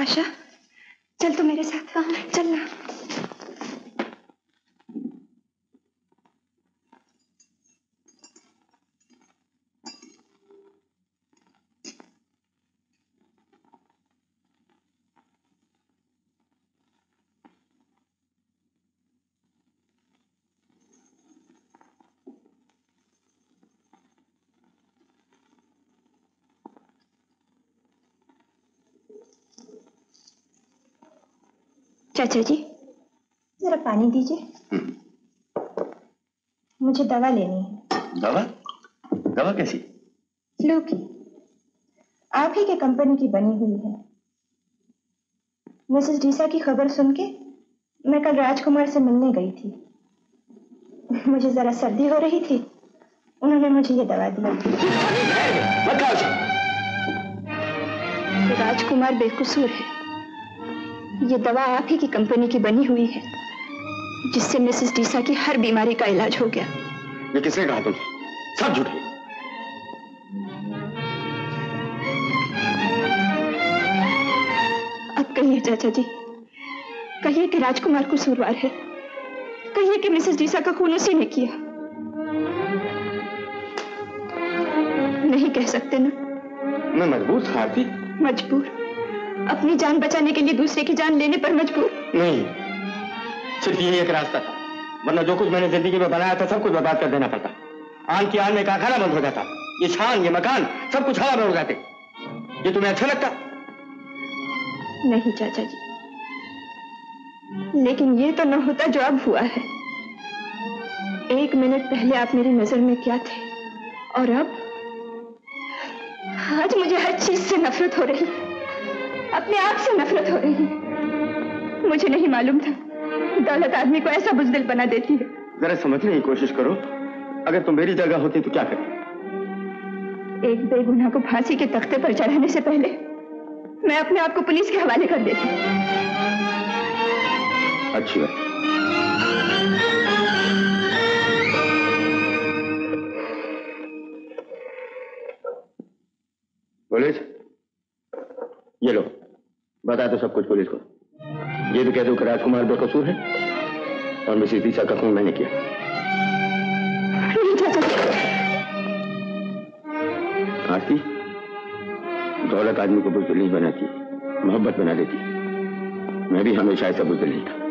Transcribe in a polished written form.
आशा, चल तो मेरे साथ। हाँ चलना। चाचा जी, जरा पानी दीजिए। मुझे दवा लेनी है। दवा? दवा कैसी? फ्लू की। आप ही के कंपनी की बनी हुई है। मिसेस डीसा की खबर सुन के मैं कल राजकुमार से मिलने गई थी। मुझे जरा सर्दी हो रही थी, उन्होंने मुझे ये दवा दी। राजकुमार बेकसूर है। ये दवा आप ही की कंपनी की बनी हुई है, जिससे मिसेस डीसा की हर बीमारी का इलाज हो गया। ये किसने कहा तुमसे? सब झूठ है। अब कहिए चाचा जी, कहिए कि राजकुमार कसूरवार है। कहिए कि मिसेस डीसा का खून उसी ने किया। नहीं कह सकते ना? मैं मजबूर था आरती। मजबूर? अपनी जान बचाने के लिए दूसरे की जान लेने पर मजबूर? नहीं, सिर्फ यही एक रास्ता था, वरना जो कुछ मैंने जिंदगी में बनाया था सब कुछ बर्बाद कर देना पड़ता। आन की आन में कारखाना बंद हो जाता, ये शान, ये मकान, सब कुछ हवा में उड़ जाते। ये तुम्हें अच्छा लगता? नहीं चाचा जी, लेकिन ये तो न होता जो अब हुआ है। 1 मिनट पहले आप मेरी नजर में क्या थे, और अब आज मुझे हर चीज से नफरत हो रही है। अपने आप से नफरत हो रही है। मुझे नहीं मालूम था दौलत आदमी को ऐसा बुज़दिल बना देती है। जरा समझने की कोशिश करो, अगर तुम मेरी जगह होती तो क्या करती? एक बेगुनाह को फांसी के तख्ते पर चढ़ाने से पहले मैं अपने आप को पुलिस के हवाले कर देती। अच्छी बात। पुलिस, ये लो, बता दो सब कुछ पुलिस को। ये भी कह दो कि राजकुमार बेकसूर है और मिसेस डीसा का खून मैंने किया। आरती, दौलत आदमी को बुज़दिल नहीं बनाती, मोहब्बत बना देती। मैं भी हमेशा ऐसा बुज़दिल नहीं था।